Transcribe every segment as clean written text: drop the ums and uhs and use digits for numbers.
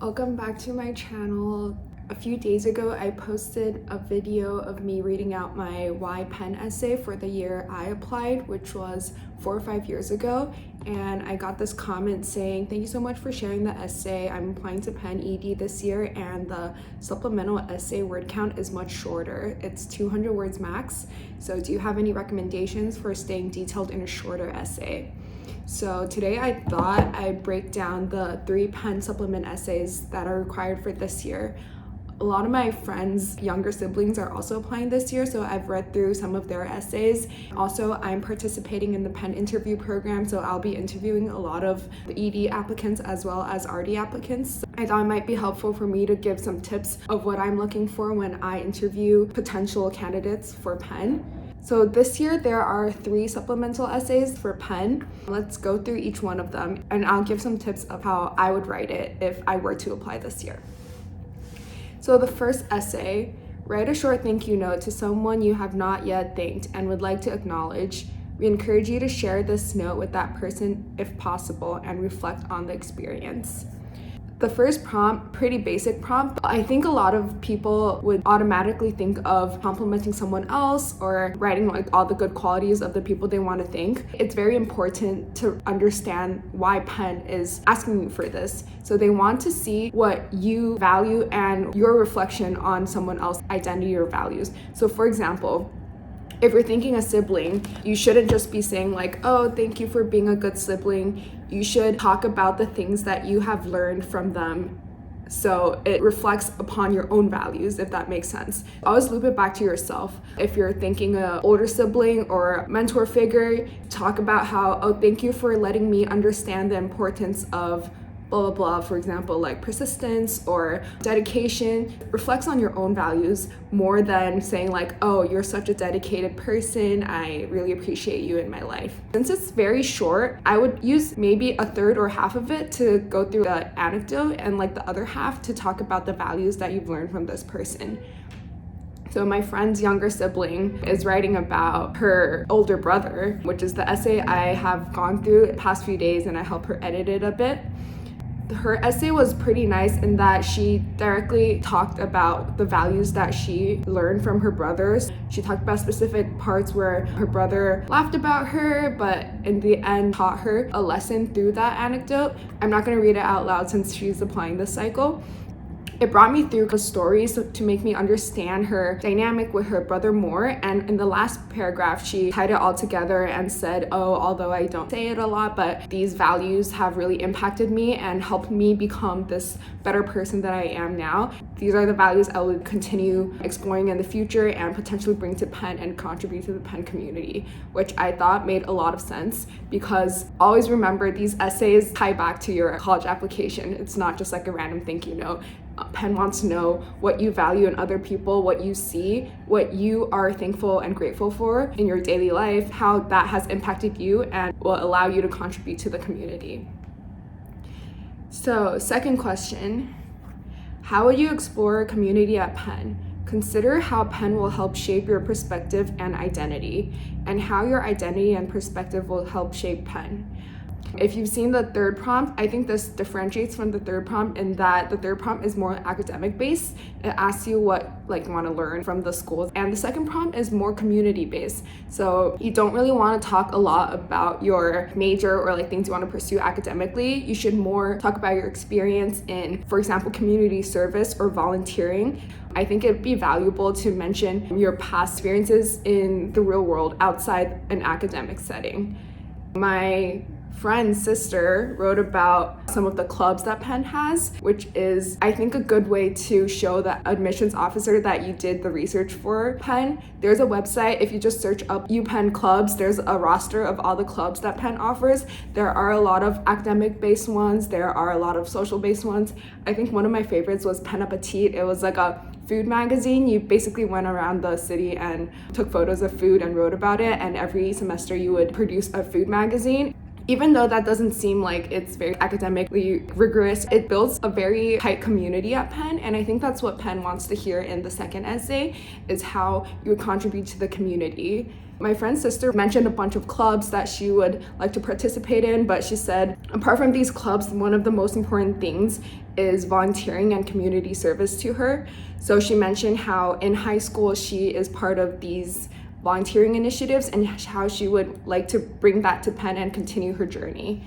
Welcome back to my channel. A few days ago, I posted a video of me reading out my Penn essay for the year I applied, which was 4 or 5 years ago. And I got this comment saying, "Thank you so much for sharing the essay. I'm applying to Penn ED this year, and the supplemental essay word count is much shorter. It's 200 words max. So do you have any recommendations for staying detailed in a shorter essay?" So today I thought I'd break down the 3 Penn supplement essays that are required for this year. A lot of my friends' younger siblings are also applying this year, so I've read through some of their essays. Also, I'm participating in the Penn interview program, so I'll be interviewing a lot of the ED applicants as well as RD applicants. I thought it might be helpful for me to give some tips of what I'm looking for when I interview potential candidates for Penn. So this year there are 3 supplemental essays for Penn. Let's go through each one of them, and I'll give some tips of how I would write it if I were to apply this year. So the first essay, write a short thank you note to someone you have not yet thanked and would like to acknowledge. We encourage you to share this note with that person if possible and reflect on the experience. The first prompt, pretty basic prompt. I think a lot of people would automatically think of complimenting someone else or writing like all the good qualities of the people they want to thank. It's very important to understand why Penn is asking you for this. So they want to see what you value and your reflection on someone else's identity or values. So for example, if you're thanking a sibling, you shouldn't just be saying like, "Oh, thank you for being a good sibling." You should talk about the things that you have learned from them, so it reflects upon your own values, if that makes sense. Always loop it back to yourself. If you're thanking an older sibling or a mentor figure, talk about how, "Oh, thank you for letting me understand the importance of blah, blah, blah," for example, like persistence or dedication. Reflects on your own values more than saying like, "Oh, you're such a dedicated person. I really appreciate you in my life." Since it's very short, I would use maybe a third or half of it to go through the anecdote and like the other half to talk about the values that you've learned from this person. So my friend's younger sibling is writing about her older brother, which is the essay I have gone through the past few days, and I help her edit it a bit. Her essay was pretty nice in that she directly talked about the values that she learned from her brothers. She talked about specific parts where her brother laughed about her, but in the end taught her a lesson through that anecdote. I'm not going to read it out loud since she's applying this cycle. It brought me through the stories to make me understand her dynamic with her brother more. And in the last paragraph, she tied it all together and said, "Oh, although I don't say it a lot, but these values have really impacted me and helped me become this better person that I am now. These are the values I will continue exploring in the future and potentially bring to Penn and contribute to the Penn community," which I thought made a lot of sense, because always remember these essays tie back to your college application. It's not just like a random thank you note. Penn wants to know what you value in other people, what you see, what you are thankful and grateful for in your daily life, how that has impacted you and will allow you to contribute to the community. So, second question, how would you explore community at Penn? Consider how Penn will help shape your perspective and identity, and how your identity and perspective will help shape Penn. If you've seen the third prompt, I think this differentiates from the third prompt in that the third prompt is more academic based. It asks you what you want to learn from the schools, and the second prompt is more community based. So you don't really want to talk a lot about your major or like things you want to pursue academically. You should more talk about your experience in, for example, community service or volunteering. I think it'd be valuable to mention your past experiences in the real world outside an academic setting. My friend's sister wrote about some of the clubs that Penn has, which is, I think, a good way to show the admissions officer that you did the research for Penn. There's a website, if you just search up UPenn clubs, there's a roster of all the clubs that Penn offers. There are a lot of academic-based ones, there are a lot of social-based ones. I think one of my favorites was Penn Appetit. It was like a food magazine. You basically went around the city and took photos of food and wrote about it, and every semester you would produce a food magazine. Even though that doesn't seem like it's very academically rigorous, it builds a very tight community at Penn, and I think that's what Penn wants to hear in the second essay, is how you would contribute to the community. My friend's sister mentioned a bunch of clubs that she would like to participate in, but she said apart from these clubs, one of the most important things is volunteering and community service to her. So she mentioned how in high school she is part of these volunteering initiatives and how she would like to bring that to Penn and continue her journey.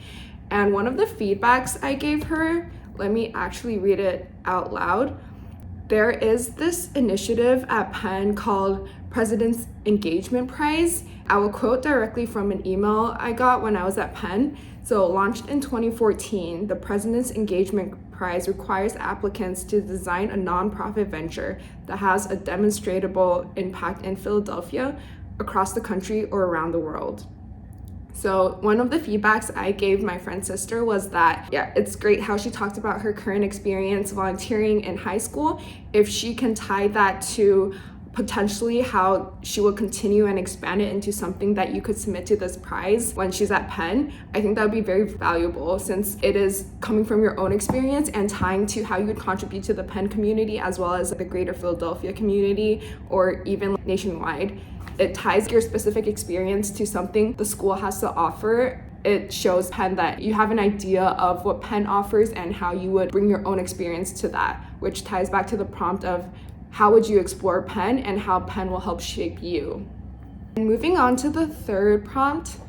And one of the feedbacks I gave her, let me actually read it out loud. There is this initiative at Penn called President's Engagement Prize. I will quote directly from an email I got when I was at Penn. So, launched in 2014, the President's Engagement Prize requires applicants to design a nonprofit venture that has a demonstrable impact in Philadelphia, across the country, or around the world. So one of the feedbacks I gave my friend's sister was that, yeah, it's great how she talked about her current experience volunteering in high school. If she can tie that to potentially how she will continue and expand it into something that you could submit to this prize when she's at Penn, I think that would be very valuable, since it is coming from your own experience and tying to how you would contribute to the Penn community as well as the greater Philadelphia community or even nationwide. It ties your specific experience to something the school has to offer. It shows Penn that you have an idea of what Penn offers and how you would bring your own experience to that, which ties back to the prompt of how would you explore Penn and how Penn will help shape you. And moving on to the third prompt,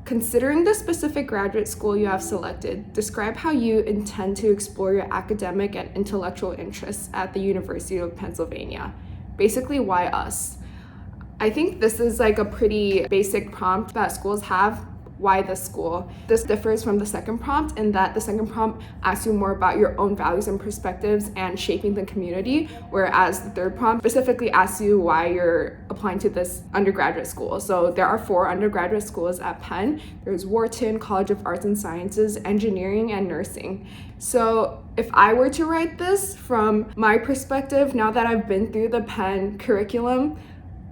considering the specific graduate school you have selected, describe how you intend to explore your academic and intellectual interests at the University of Pennsylvania. Basically, why us? I think this is like a pretty basic prompt that schools have. Why this school? This differs from the second prompt in that the second prompt asks you more about your own values and perspectives and shaping the community, whereas the third prompt specifically asks you why you're applying to this undergraduate school. So there are 4 undergraduate schools at Penn. There's Wharton, College of Arts and Sciences, Engineering, and Nursing. So if I were to write this from my perspective, now that I've been through the Penn curriculum,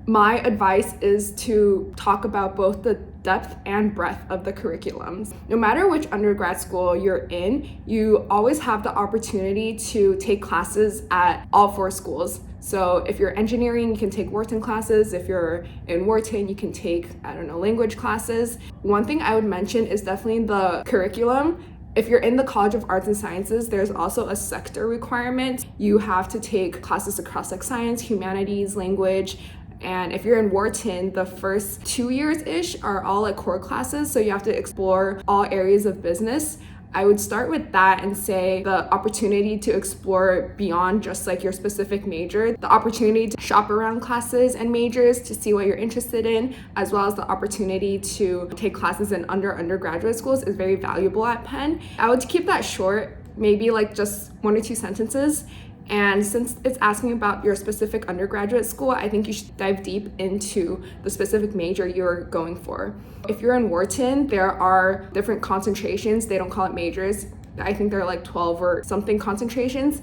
my advice is to talk about both the depth and breadth of the curriculums. No matter which undergrad school you're in, you always have the opportunity to take classes at all 4 schools. So if you're engineering, you can take Wharton classes. If you're in Wharton, you can take, language classes. One thing I would mention is definitely the curriculum. If you're in the College of Arts and Sciences, there's also a sector requirement. You have to take classes across like science, humanities, language. And if you're in Wharton, the first 2 years-ish are all like core classes, so you have to explore all areas of business. I would start with that and say the opportunity to explore beyond just like your specific major, the opportunity to shop around classes and majors to see what you're interested in, as well as the opportunity to take classes in undergraduate schools is very valuable at Penn. I would keep that short, maybe like just 1 or 2 sentences. And since it's asking about your specific undergraduate school, I think you should dive deep into the specific major you're going for. If you're in Wharton, there are different concentrations. They don't call it majors. I think there are like 12 or something concentrations.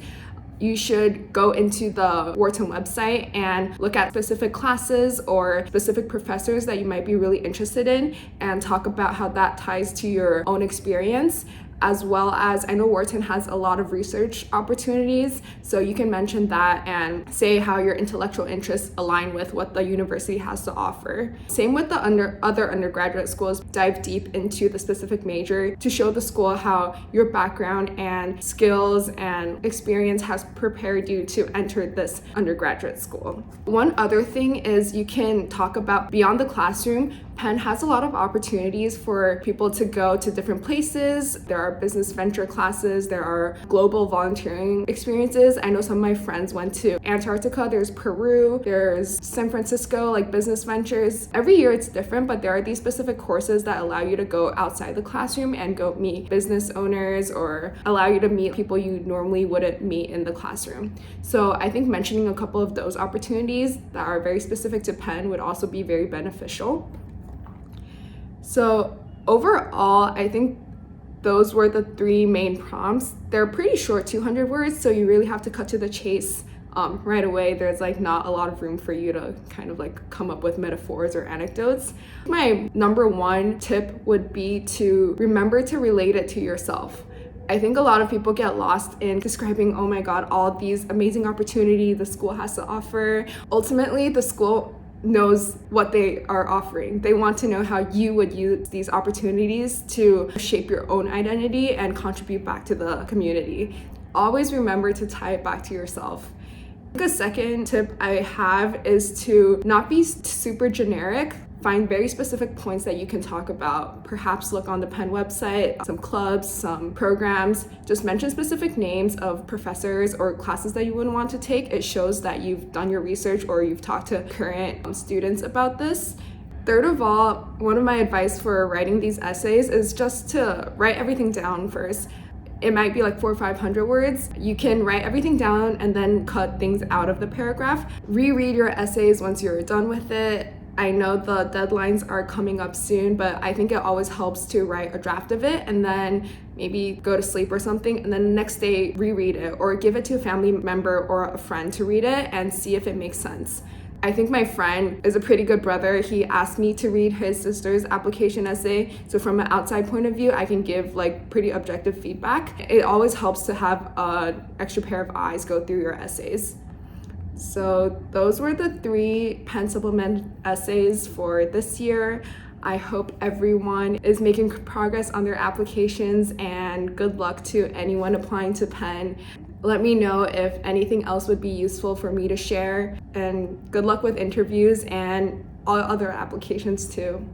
You should go into the Wharton website and look at specific classes or specific professors that you might be really interested in and talk about how that ties to your own experience. As well as, I know Wharton has a lot of research opportunities, so you can mention that and say how your intellectual interests align with what the university has to offer. Same with the other undergraduate schools. Dive deep into the specific major to show the school how your background and skills and experience has prepared you to enter this undergraduate school. One other thing is you can talk about beyond the classroom. Penn has a lot of opportunities for people to go to different places. There are business venture classes, there are global volunteering experiences. I know some of my friends went to Antarctica, there's Peru, there's San Francisco, like business ventures. Every year it's different, but there are these specific courses that allow you to go outside the classroom and go meet business owners or allow you to meet people you normally wouldn't meet in the classroom. So I think mentioning a couple of those opportunities that are very specific to Penn would also be very beneficial. So overall, I think those were the 3 main prompts. They're pretty short, 200 words, so you really have to cut to the chase right away there's like not a lot of room for you to kind of like come up with metaphors or anecdotes. My number one tip would be to remember to relate it to yourself. I think a lot of people get lost in describing, oh my God, all these amazing opportunities the school has to offer. Ultimately, the school knows what they are offering. They want to know how you would use these opportunities to shape your own identity and contribute back to the community. Always remember to tie it back to yourself. The second tip I have is to not be super generic. Find very specific points that you can talk about. Perhaps look on the Penn website, some clubs, some programs. Just mention specific names of professors or classes that you would want to take. It shows that you've done your research or you've talked to current students about this. Third of all, one of my advice for writing these essays is just to write everything down first. It might be like 400 or 500 words. You can write everything down and then cut things out of the paragraph. Reread your essays once you're done with it. I know the deadlines are coming up soon, but I think it always helps to write a draft of it and then maybe go to sleep or something, and then the next day reread it or give it to a family member or a friend to read it and see if it makes sense. I think my friend is a pretty good brother. He asked me to read his sister's application essay. So from an outside point of view, I can give like pretty objective feedback. It always helps to have an extra pair of eyes go through your essays. So those were the 3 Penn supplement essays for this year. I hope everyone is making progress on their applications, and good luck to anyone applying to Penn. Let me know if anything else would be useful for me to share, and good luck with interviews and all other applications too.